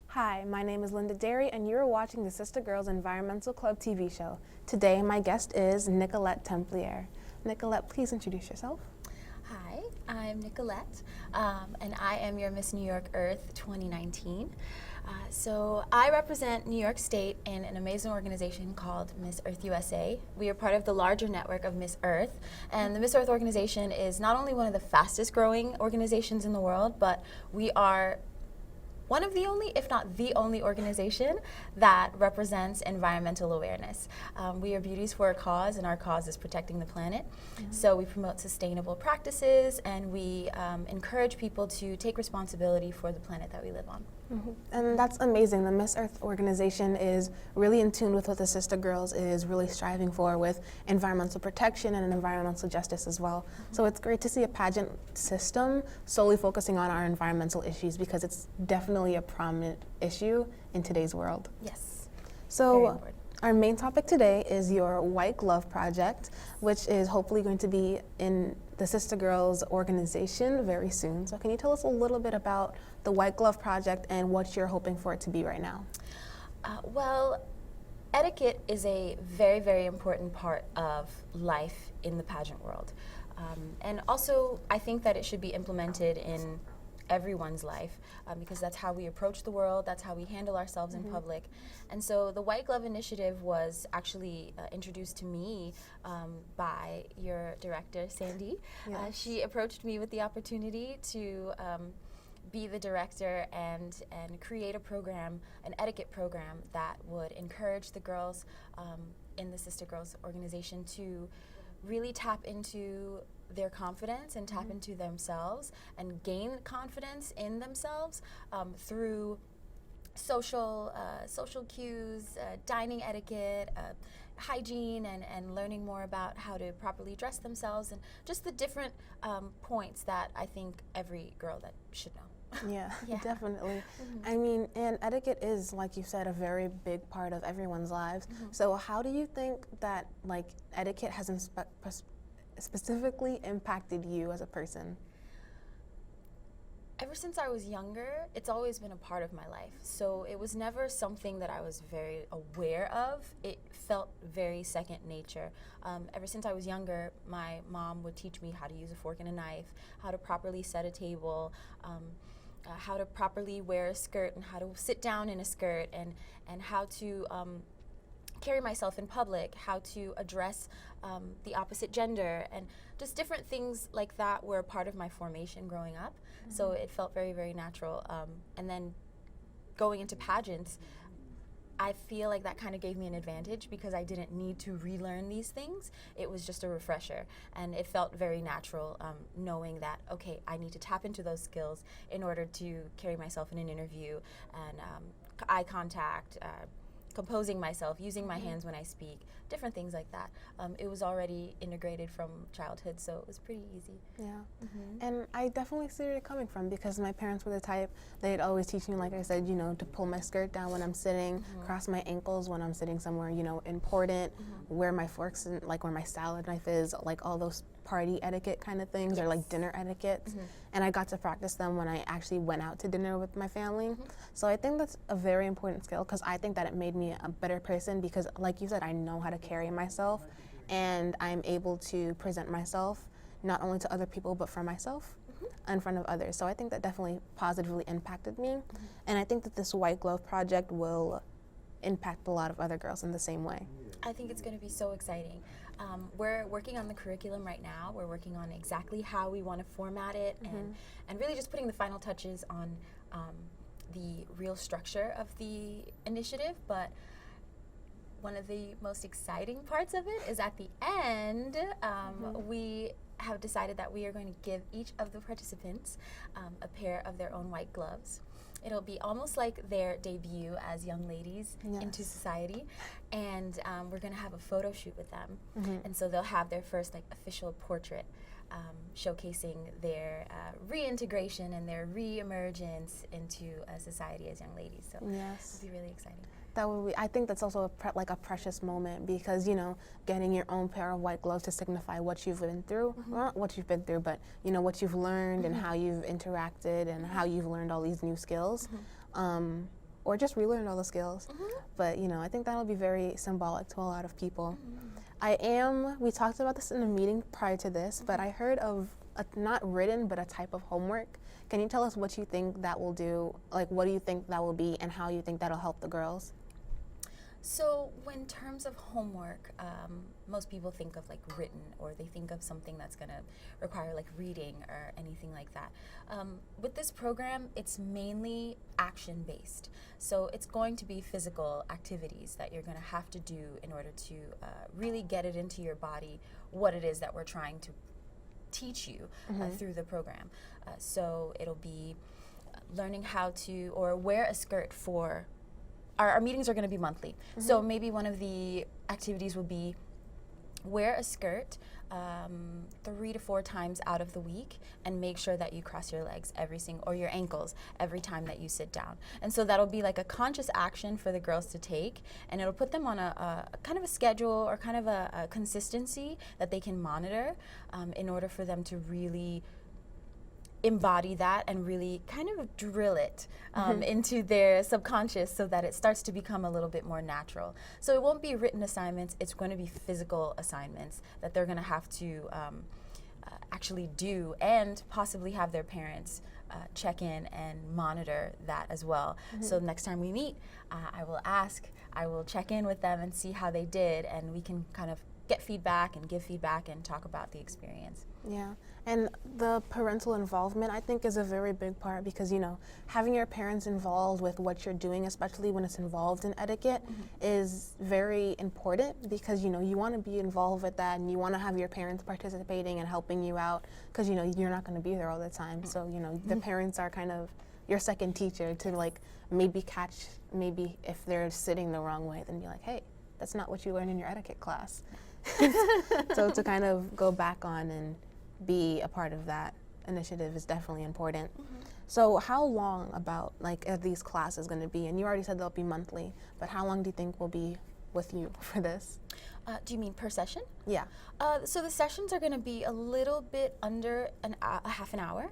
Hi, my name is Linda Derry, and you're watching the Sister Girls Environmental Club TV show. Today, my guest is Nicolette Templier. Nicolette, please introduce yourself. Hi, I'm Nicolette, and I am your Miss New York Earth 2019. So I represent New York State in an amazing organization called Miss Earth USA. We are part of the larger network of Miss Earth, and the Miss Earth organization is not only one of the fastest growing organizations in the world, but we are one of the only, if not the only organization that represents environmental awareness. We are beauties for a cause, and our cause is protecting the planet. So we promote sustainable practices, and we encourage people to take responsibility for the planet that we live on. And that's amazing. The Miss Earth organization is really in tune with what the Sister Girls is really striving for with environmental protection and environmental justice as well. So it's great to see a pageant system solely focusing on our environmental issues, because it's definitely a prominent issue in today's world. Yes. So our main topic today is your White Glove project, which is hopefully going to be in the Sister Girls organization very soon. So can you tell us a little bit about the White Glove project and what you're hoping for it to be right now? Well, etiquette is a very, very important part of life in the pageant world. And also, I think that it should be implemented in everyone's life, because that's how we approach the world, that's how we handle ourselves in public. And so the White Glove Initiative was actually introduced to me by your director, Sandy. Yes. She approached me with the opportunity to be the director and create a program, an etiquette program that would encourage the girls in the Sister Girls organization to really tap into their confidence and tap into themselves and gain confidence in themselves through social cues, dining etiquette, hygiene, and learning more about how to properly dress themselves, and just the different points that I think every girl that should know. Yeah, definitely. I mean, and etiquette is, like you said, a very big part of everyone's lives. So how do you think that, like, etiquette has specifically impacted you as a person? Ever since I was younger, it's always been a part of my life. So it was never something that I was very aware of. It felt very second nature. Ever since I was younger, my mom would teach me how to use a fork and a knife, how to properly set a table, how to properly wear a skirt, and how to sit down in a skirt, and how to carry myself in public, how to address the opposite gender, and just different things like that were a part of my formation growing up. So it felt very, very natural. And then going into pageants, I feel like that kind of gave me an advantage, because I didn't need to relearn these things. It was just a refresher, and it felt very natural knowing that, okay, I need to tap into those skills in order to carry myself in an interview, and eye contact, composing myself, using my hands when I speak, different things like that. It was already integrated from childhood, so it was pretty easy. Yeah, and I definitely see where you're coming from, because my parents were the type, they'd always teach me, like I said, you know, to pull my skirt down when I'm sitting, cross my ankles when I'm sitting somewhere, you know, important, where my forks and, like, where my salad knife is, like all those party etiquette kind of things, or like dinner etiquettes. And I got to practice them when I actually went out to dinner with my family. So I think that's a very important skill, because I think that it made me a better person, because like you said, I know how to carry myself, and I'm able to present myself not only to other people but for myself in front of others. So I think that definitely positively impacted me, and I think that this White Glove project will impact a lot of other girls in the same way. I think it's going to be so exciting. We're working on the curriculum right now. We're working on exactly how we want to format it, and really just putting the final touches on the real structure of the initiative. But one of the most exciting parts of it is at the end, we have decided that we are going to give each of the participants a pair of their own white gloves. It'll be almost like their debut as young ladies into society, and we're going to have a photo shoot with them, and so they'll have their first, like, official portrait showcasing their reintegration and their re-emergence into society as young ladies. So Yes. it'll be really exciting. That would be, I think that's also like a precious moment because, you know, getting your own pair of white gloves to signify what you've been through, well, not what you've been through, but, you know, what you've learned and how you've interacted and how you've learned all these new skills, or just relearned all the skills. But, you know, I think that'll be very symbolic to a lot of people. We talked about this in a meeting prior to this, but I heard of not written, but a type of homework. Can you tell us what you think that will do? Like, what do you think that will be and how you think that'll help the girls? So in terms of homework, most people think of like written, or they think of something that's going to require like reading or anything like that. With this program, it's mainly action based. So it's going to be physical activities that you're going to have to do in order to really get it into your body what it is that we're trying to teach you through the program. So it'll be learning how to or wear a skirt for our meetings are going to be monthly. So maybe one of the activities will be wear a skirt 3 to 4 times out of the week and make sure that you cross your legs or your ankles every time that you sit down. And so that'll be like a conscious action for the girls to take, and it'll put them on a kind of a schedule or kind of a consistency that they can monitor in order for them to really embody that and really kind of drill it into their subconscious so that it starts to become a little bit more natural. So it won't be written assignments, it's going to be physical assignments that they're going to have to actually do, and possibly have their parents check in and monitor that as well. So next time we meet, I will check in with them and see how they did, and we can kind of get feedback and give feedback and talk about the experience. Yeah, and the parental involvement, I think, is a very big part because, you know, having your parents involved with what you're doing, especially when it's involved in etiquette, is very important because, you know, you want to be involved with that and you want to have your parents participating and helping you out because, you know, you're not going to be there all the time. So, you know, the parents are kind of your second teacher to, like, maybe if they're sitting the wrong way, then be like, hey, that's not what you learned in your etiquette class. So to kind of go back on and be a part of that initiative is definitely important. So how long are these classes going to be? And you already said they'll be monthly, but how long do you think will be with you for this? Do you mean per session? Yeah. So the sessions are going to be a little bit under a half an hour.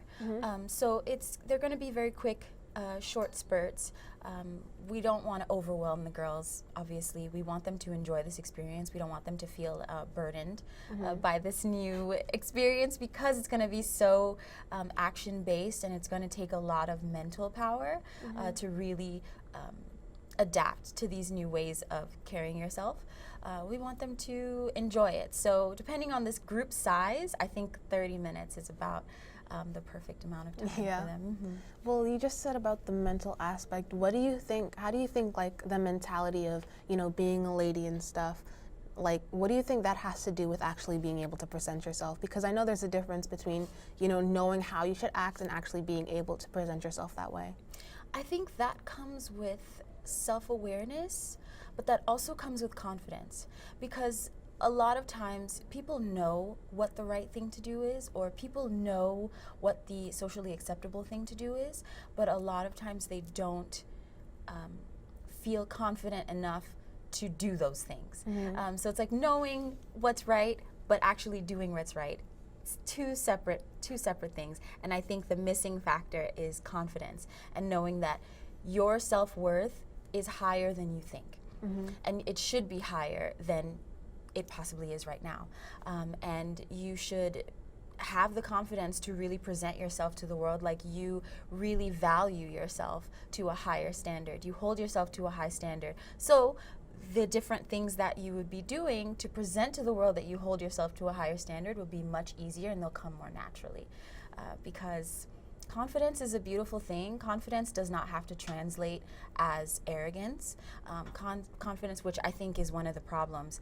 So they're going to be very quick, short spurts. We don't want to overwhelm the girls, obviously. We want them to enjoy this experience. We don't want them to feel burdened by this new experience because it's going to be so action-based, and it's going to take a lot of mental power to really adapt to these new ways of carrying yourself. We want them to enjoy it. So depending on this group size, I think 30 minutes is about the perfect amount of time for them. Well, you just said about the mental aspect. What do you think, how do you think like the mentality of, you know, being a lady and stuff, like what do you think that has to do with actually being able to present yourself? Because I know there's a difference between, you know, knowing how you should act and actually being able to present yourself that way. I think that comes with self-awareness, but that also comes with confidence, because a lot of times people know what the right thing to do is, or people know what the socially acceptable thing to do is, but a lot of times they don't feel confident enough to do those things. So it's like knowing what's right, but actually doing what's right. It's two separate things. And I think the missing factor is confidence and knowing that your self-worth is higher than you think. And it should be higher than it possibly is right now. And you should have the confidence to really present yourself to the world like you really value yourself to a higher standard. You hold yourself to a high standard. So the different things that you would be doing to present to the world that you hold yourself to a higher standard will be much easier, and they'll come more naturally. Because confidence is a beautiful thing. Confidence does not have to translate as arrogance. Confidence, which I think is one of the problems,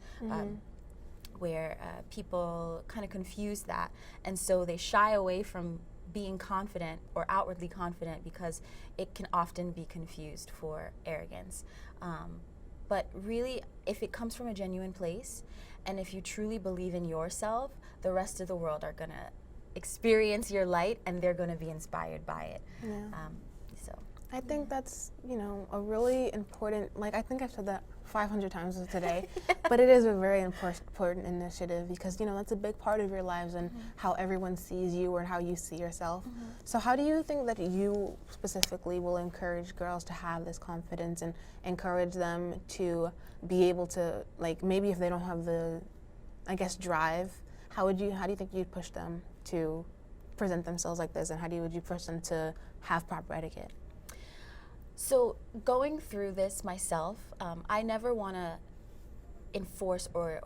where people kind of confuse that, and so they shy away from being confident or outwardly confident because it can often be confused for arrogance. But really, if it comes from a genuine place, and if you truly believe in yourself, the rest of the world are gonna experience your light, and they're going to be inspired by it. Yeah. So I think that's, you know, a really important, like, I think I've said that 500 times today, but it is a very important initiative because, you know, that's a big part of your lives and how everyone sees you or how you see yourself. So how do you think that you specifically will encourage girls to have this confidence and encourage them to be able to, like, maybe if they don't have the, I guess, drive, how do you think you'd push them to present themselves like this, and would you push them to have proper etiquette? So going through this myself, I never want to enforce or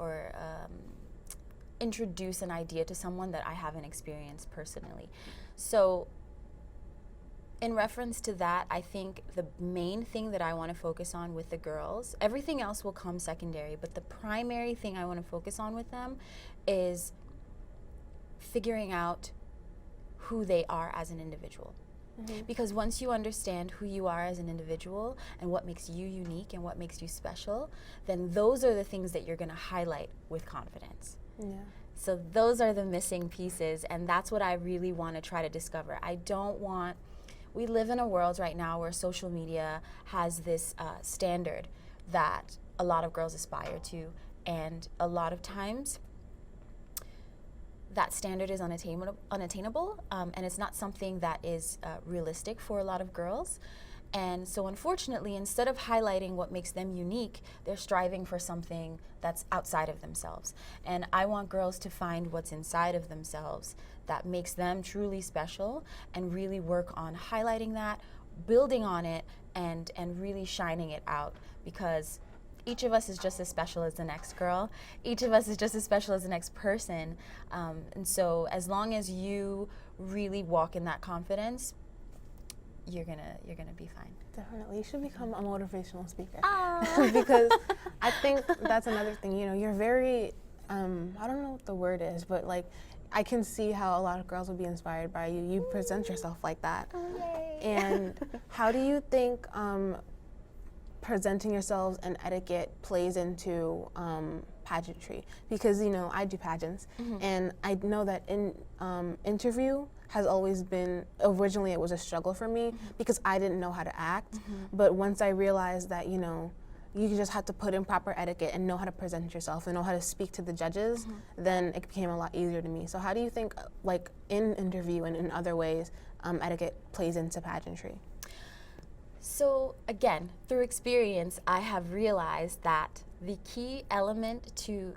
introduce an idea to someone that I haven't experienced personally. So in reference to that, I think the main thing that I want to focus on with the girls, everything else will come secondary, but the primary thing I want to focus on with them is figuring out who they are as an individual. Because once you understand who you are as an individual and what makes you unique and what makes you special, then those are the things that you're going to highlight with confidence. Yeah. So those are the missing pieces, and that's what I really want to try to discover. I don't want, we live in a world right now where social media has this standard that a lot of girls aspire to, and a lot of times that standard is unattainable, and it's not something that is realistic for a lot of girls. And so unfortunately, instead of highlighting what makes them unique, they're striving for something that's outside of themselves. And I want girls to find what's inside of themselves that makes them truly special, and really work on highlighting that, building on it, and really shining it out, because each of us is just as special as the next girl. Each of us is just as special as the next person. And so as long as you really walk in that confidence, you're gonna be fine. Definitely. You should become a motivational speaker. Oh. Because I think that's another thing, you know, you're very, I don't know what the word is, but like, I can see how a lot of girls would be inspired by you. You present yourself like that. Oh, yay. And how do you think presenting yourselves and etiquette plays into pageantry? Because, you know, I do pageants, and I know that in interview has always been, originally it was a struggle for me because I didn't know how to act, but once I realized that, you know, you just have to put in proper etiquette and know how to present yourself and know how to speak to the judges, then it became a lot easier to me. So how do you think, like, in interview and in other ways, etiquette plays into pageantry? So again, through experience, I have realized that the key element to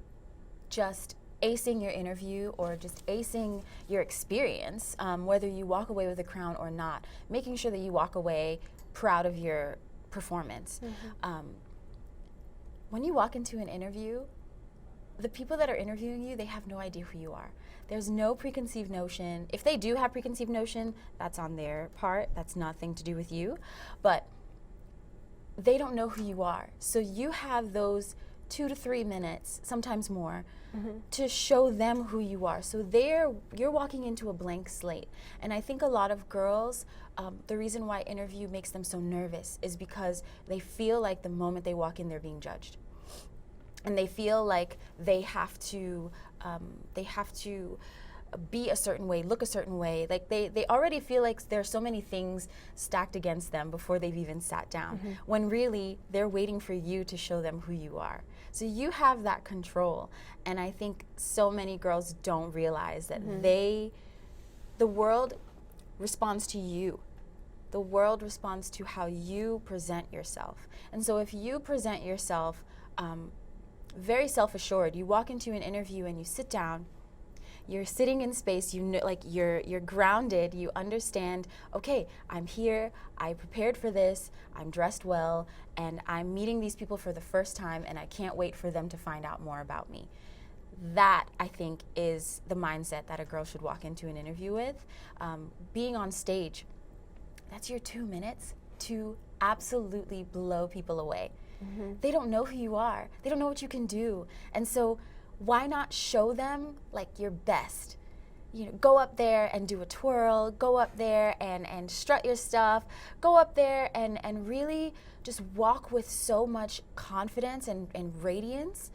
just acing your interview or just acing your experience, whether you walk away with a crown or not, making sure that you walk away proud of your performance. When you walk into an interview, the people that are interviewing you, they have no idea who you are. There's no preconceived notion. If they do have preconceived notion, that's on their part. That's nothing to do with you. But they don't know who you are. So you have those 2 to 3 minutes, sometimes more, to show them who you are. So you're walking into a blank slate. And I think a lot of girls, the reason why interview makes them so nervous is because they feel like the moment they walk in, they're being judged. And they feel like they have to be a certain way, look a certain way. Like they already feel like there's so many things stacked against them before they've even sat down, when really they're waiting for you to show them who you are. So you have that control. And I think so many girls don't realize that the world responds to you. The world responds to how you present yourself. And so if you present yourself very self-assured, you walk into an interview and you sit down, you're sitting in space, you know, like you're grounded, you understand, okay, I'm here, I prepared for this, I'm dressed well, and I'm meeting these people for the first time, and I can't wait for them to find out more about me. That, I think, is the mindset that a girl should walk into an interview with. Being on stage, that's your 2 minutes to absolutely blow people away. They don't know who you are. They don't know what you can do. And so why not show them like your best? You know, go up there and do a twirl, go up there and strut your stuff, go up there and really just walk with so much confidence and radiance,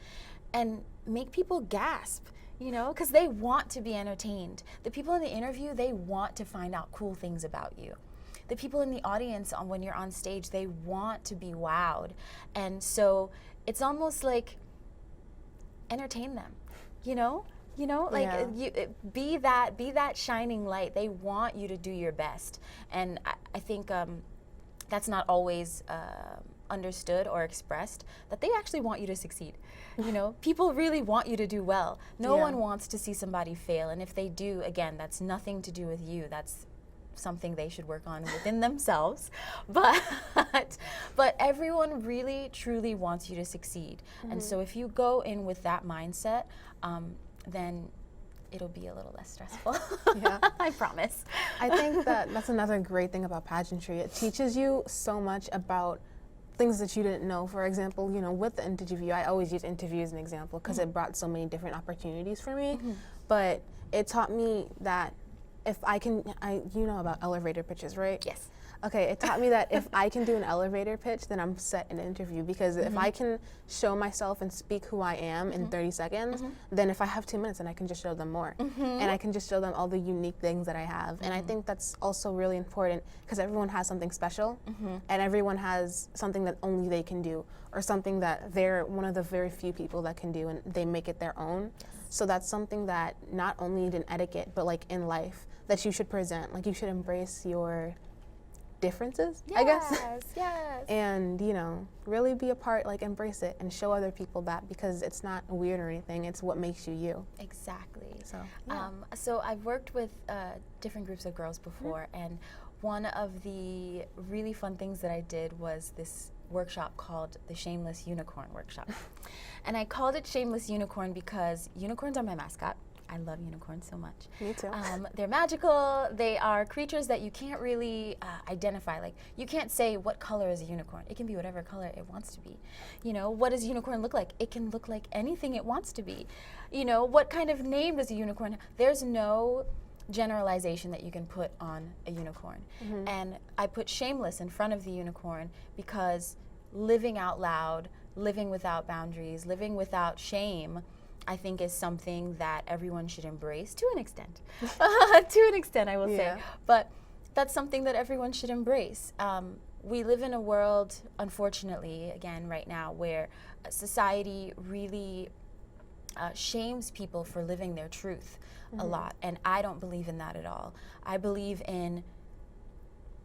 and make people gasp. you know, because they want to be entertained. The people in the interview, they want to find out cool things about you. The people in the audience, when you're on stage, they want to be wowed. And so it's almost like entertain them, you know? Like be that shining light. They want you to do your best. And I think that's not always understood or expressed, that they actually want you to succeed. You know, people really want you to do well. No one wants to see somebody fail. And if they do, again, that's nothing to do with you. That's something they should work on within themselves. But everyone really, truly wants you to succeed. And so if you go in with that mindset, then it'll be a little less stressful. Yeah. I promise. I think that's another great thing about pageantry. It teaches you so much about things that you didn't know. For example, you know, with the interview, I always use interview as an example because it brought so many different opportunities for me. But it taught me that if you know about elevator pitches, right? Yes. Okay, it taught me that if I can do an elevator pitch, then I'm set in an interview, because if I can show myself and speak who I am in 30 seconds, then if I have 2 minutes, then I can just show them more. And I can just show them all the unique things that I have. And I think that's also really important, because everyone has something special, and everyone has something that only they can do, or something that they're one of the very few people that can do, and they make it their own. So that's something that not only in etiquette, but like in life, that you should present. Like, you should embrace your differences, I guess. Yes. And, you know, really be a part, like, embrace it and show other people that, because it's not weird or anything, it's what makes you you. Exactly. So, so I've worked with different groups of girls before, and one of the really fun things that I did was this workshop called the Shameless Unicorn Workshop. And I called it Shameless Unicorn because unicorns are my mascot. I love unicorns so much. Me too. They're magical. They are creatures that you can't really identify. Like, you can't say what color is a unicorn. It can be whatever color it wants to be. You know, what does a unicorn look like? It can look like anything it wants to be. You know, what kind of name does a unicorn have? There's no generalization that you can put on a unicorn. And I put shameless in front of the unicorn because living out loud, living without boundaries, living without shame, I think is something that everyone should embrace to an extent. To an extent, I will say. But that's something that everyone should embrace. We live in a world, unfortunately, again, right now, where society really shames people for living their truth a lot. And I don't believe in that at all. I believe in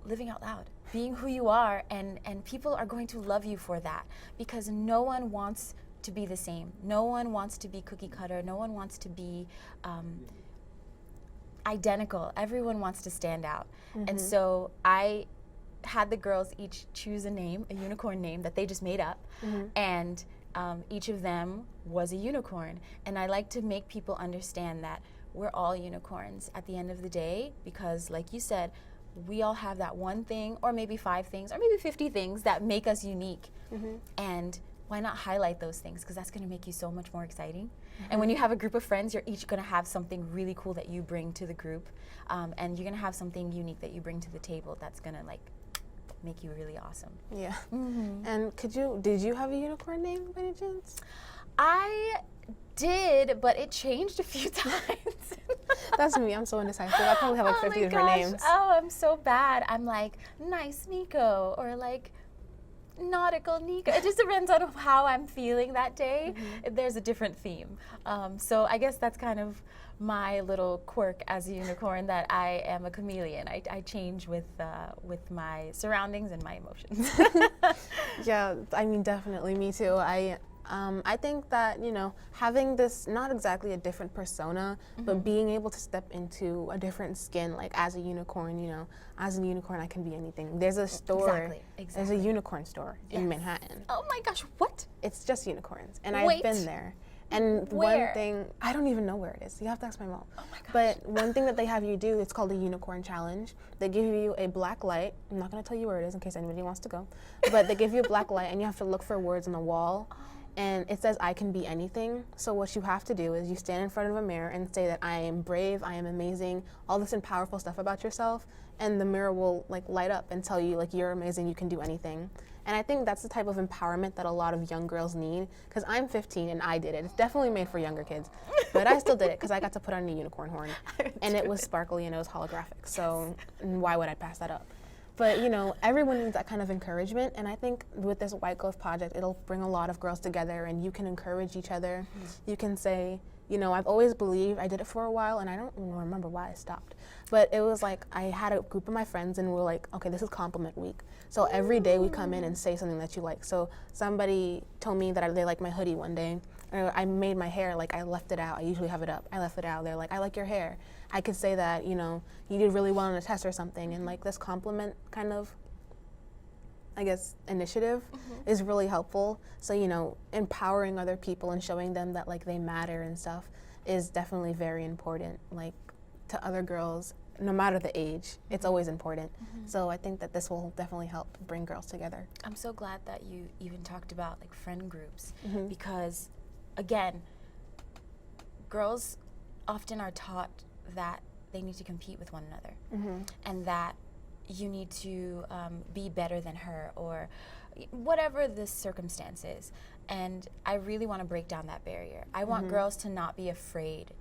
living out loud, being who you are, and people are going to love you for that, because no one wants to be the same. No one wants to be cookie cutter. No one wants to be identical. Everyone wants to stand out. And so I had the girls each choose a name, a unicorn name that they just made up, and each of them was a unicorn. And I like to make people understand that we're all unicorns at the end of the day, because like you said, we all have that one thing, or maybe 5 things, or maybe 50 things that make us unique. And why not highlight those things? Because that's going to make you so much more exciting. And when you have a group of friends, you're each going to have something really cool that you bring to the group, and you're going to have something unique that you bring to the table that's going to like make you really awesome. Yeah. And did you have a unicorn name by any chance? I did, but it changed a few times. That's me. I'm so indecisive. I probably have like 50 different names. Oh, I'm so bad. I'm like Nice Nico, or like Nautical Nico. It just depends on how I'm feeling that day. There's a different theme. So I guess that's kind of my little quirk as a unicorn, that I am a chameleon. I change with my surroundings and my emotions. Yeah, I mean, definitely me too. I think that, you know, having this, not exactly a different persona, but being able to step into a different skin, like as a unicorn, you know, as a unicorn, I can be anything. There's a store, there's a unicorn store in Manhattan. Oh my gosh, what? It's just unicorns, and I've been there. And Where? one thing, I don't even know where it is. You have to ask my mom. Oh my gosh. But one thing that they have you do, it's called a unicorn challenge. They give you a black light. I'm not going to tell you where it is in case anybody wants to go. But they give you a black light, and you have to look for words on the wall. And it says, I can be anything. So what you have to do is you stand in front of a mirror and say that I am brave, I am amazing, all this powerful stuff about yourself. And the mirror will like light up and tell you like you're amazing, you can do anything. And I think that's the type of empowerment that a lot of young girls need, because I'm 15 and I did it. It's definitely made for younger kids, but I still did it because I got to put on a unicorn horn, and it was sparkly and it was holographic. So why would I pass that up? But you know, everyone needs that kind of encouragement, and I think with this White Glove Project, it'll bring a lot of girls together, and you can encourage each other. You can say, you know, I've always believed, I did it for a while, and I don't even remember why I stopped. But it was like, I had a group of my friends, and we're like, okay, this is compliment week. So every day we come in and say something that you like. So somebody told me that they like my hoodie one day, or I made my hair, like I left it out. I usually have it up. I left it out. They're like, I like your hair. I could say that, you know, you did really well on a test or something. And like this compliment kind of, I guess, initiative is really helpful. So, you know, empowering other people and showing them that like they matter and stuff is definitely very important. Like to other girls, no matter the age, it's always important. So I think that this will definitely help bring girls together. I'm so glad that you even talked about like friend groups, because again, girls often are taught that they need to compete with one another, and that you need to be better than her, or whatever the circumstance is. And I really want to break down that barrier. I want girls to not be afraid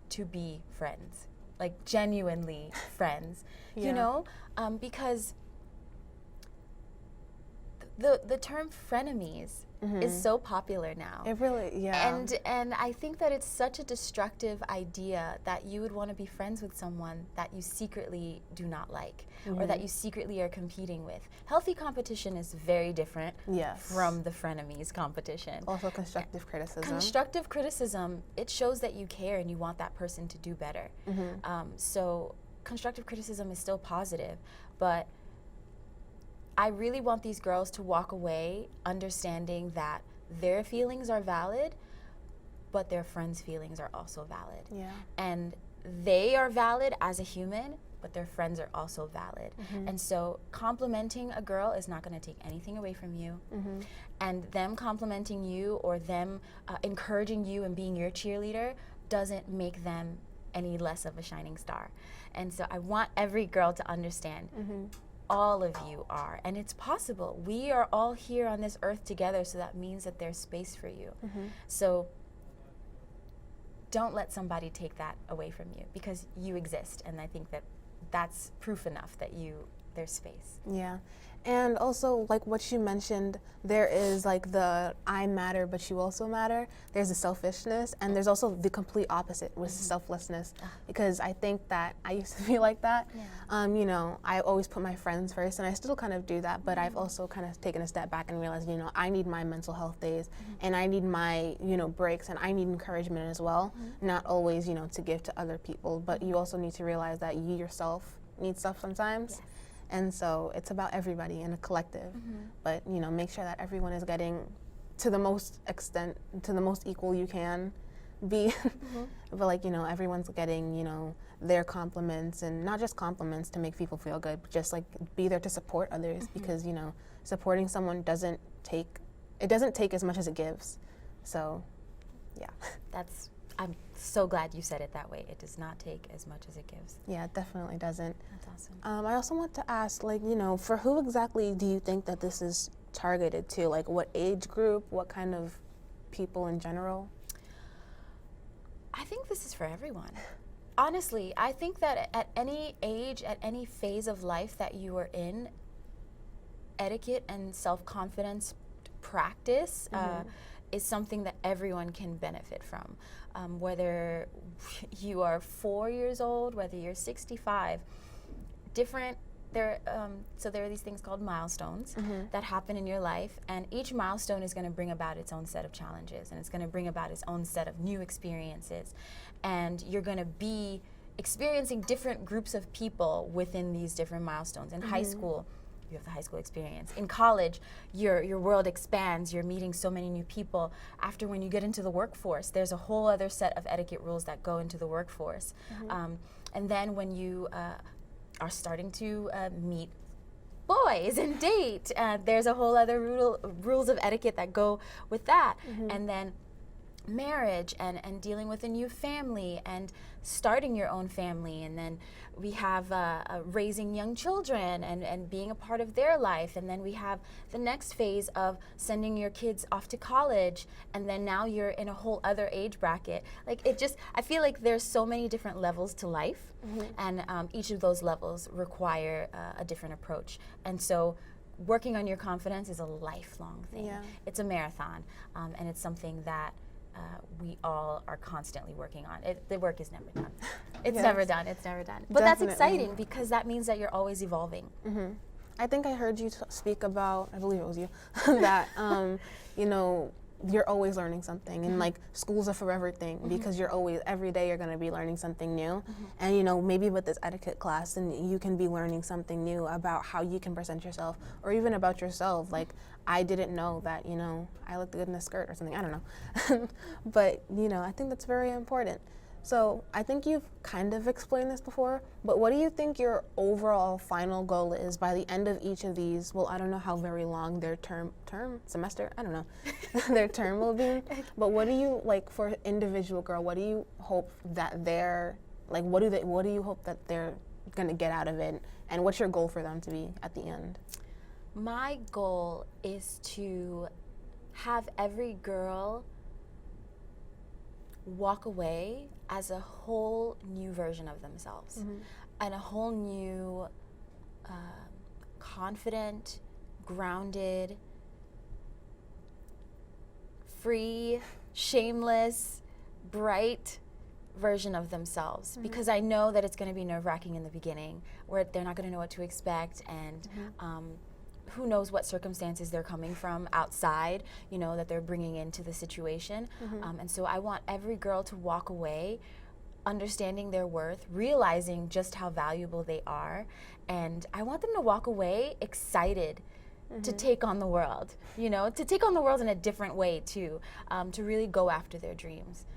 to be friends, like genuinely friends, you know, because the term frenemies is so popular now. It really, And I think that it's such a destructive idea that you would want to be friends with someone that you secretly do not like, or that you secretly are competing with. Healthy competition is very different from the frenemies competition. Also constructive criticism. Constructive criticism, it shows that you care and you want that person to do better. So constructive criticism is still positive, but I really want these girls to walk away understanding that their feelings are valid, but their friends' feelings are also valid. And they are valid as a human, but their friends are also valid. And so complimenting a girl is not going to take anything away from you. And them complimenting you, or them encouraging you and being your cheerleader, doesn't make them any less of a shining star. And so I want every girl to understand all of you are, and it's possible. We are all here on this earth together, so that means that there's space for you. So don't let somebody take that away from you, because you exist, and I think that that's proof enough that there's space. And also, like what you mentioned, there is like the I matter, but you also matter. There's the selfishness, and there's also the complete opposite with selflessness. Because I think that I used to be like that. You know, I always put my friends first, and I still kind of do that, but I've also kind of taken a step back and realized, you know, I need my mental health days, and I need my, you know, breaks, and I need encouragement as well. Not always, you know, to give to other people, but you also need to realize that you yourself need stuff sometimes. And so it's about everybody in a collective, but you know, make sure that everyone is getting to the most extent, to the most equal you can be. But like, you know, everyone's getting, you know, their compliments, and not just compliments to make people feel good, but just like be there to support others, because you know, supporting someone doesn't take as much as it gives. So I'm so glad you said it that way. It does not take as much as it gives. Yeah, it definitely doesn't. That's awesome. I also want to ask, like, you know, for who exactly do you think that this is targeted to? Like, what age group? What kind of people in general? I think this is for everyone. Honestly, I think that at any age, at any phase of life that you are in, etiquette and self-confidence practice is something that everyone can benefit from. Whether you are 4 years old, whether you're 65, so there are these things called milestones that happen in your life, and each milestone is going to bring about its own set of challenges, and it's going to bring about its own set of new experiences, and you're going to be experiencing different groups of people within these different milestones. In high school, you have the high school experience. In college, your world expands. You're meeting so many new people. After, when you get into the workforce, there's a whole other set of etiquette rules that go into the workforce. And then when you are starting to meet boys and date, there's a whole other rules of etiquette that go with that. And then marriage and dealing with a new family and starting your own family, and then we have raising young children and being a part of their life, and then we have the next phase of sending your kids off to college, and then now you're in a whole other age bracket. Like, I feel like there's so many different levels to life, and each of those levels require a different approach. And so working on your confidence is a lifelong thing. Yeah. It's a marathon, and it's something that we all are constantly working on. The work is never done. It's Yes. never done. It's never done. But that's Definitely. exciting because that means that you're always evolving. I think I heard you speak about, I believe it was you, that, you know, you're always learning something, and like school's a forever thing because you're always, every day you're going to be learning something new. And you know, maybe with this etiquette class, and you can be learning something new about how you can present yourself, or even about yourself. Like, I didn't know that, you know, I looked good in a skirt or something, I don't know. But, you know, I think that's very important. So I think you've kind of explained this before, but what do you think your overall final goal is by the end of each of these? Well, I don't know how very long their semester, I don't know, their term will be, but what do you, like, for individual girl, what do you hope that they're, like, what do you hope that they're gonna get out of it, and what's your goal for them to be at the end? My goal is to have every girl walk away as a whole new version of themselves, and a whole new confident, grounded, free, shameless, bright version of themselves. Because I know that it's going to be nerve-wracking in the beginning, where they're not going to know what to expect, and who knows what circumstances they're coming from outside, you know, that they're bringing into the situation. And so I want every girl to walk away understanding their worth, realizing just how valuable they are, and I want them to walk away excited to take on the world, you know, to take on the world in a different way too, to really go after their dreams,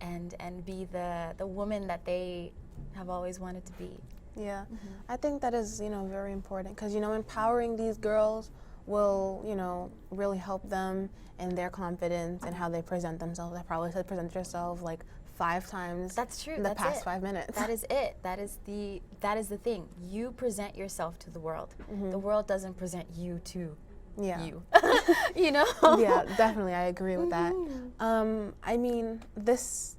and be the woman that they have always wanted to be. Yeah, I think that is, you know, very important, because, you know, empowering these girls will, you know, really help them in their confidence and how they present themselves. I probably said present yourself like 5 times. That's true. In the That's past it. 5 minutes. That is it. That is the thing. You present yourself to the world. The world doesn't present you to you. You know? Yeah, definitely. I agree with that. I mean, this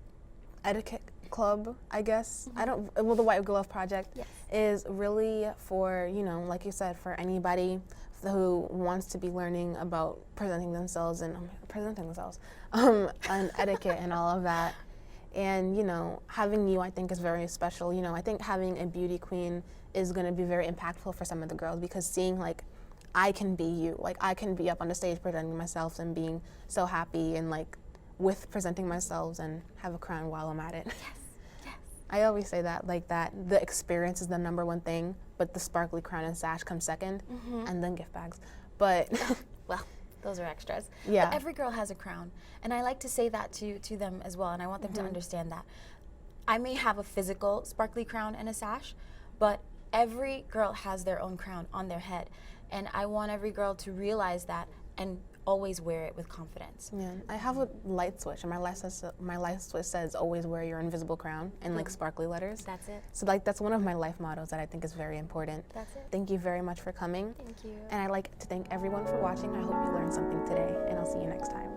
etiquette club, I guess, the White Glove Project is really for, you know, like you said, for anybody who wants to be learning about presenting themselves and etiquette and all of that. And, you know, having you, I think, is very special. You know, I think having a beauty queen is going to be very impactful for some of the girls, because seeing, like, I can be you. Like, I can be up on the stage presenting myself and being so happy and, like, with presenting myself and have a crown while I'm at it. Yes. I always say that, like, that the experience is the #1 thing, but the sparkly crown and sash come second, and then gift bags. But well, those are extras. Yeah. But every girl has a crown, and I like to say that to them as well, and I want them to understand that. I may have a physical sparkly crown and a sash, but every girl has their own crown on their head, and I want every girl to realize that and always wear it with confidence. yeah, I have a light switch, and my light switch says always wear your invisible crown in like sparkly letters. That's it. So like that's one of my life mottos that I think is very important. That's it. Thank you very much for coming. Thank you. And I'd like to thank everyone for watching. I hope you learned something today, and I'll see you next time.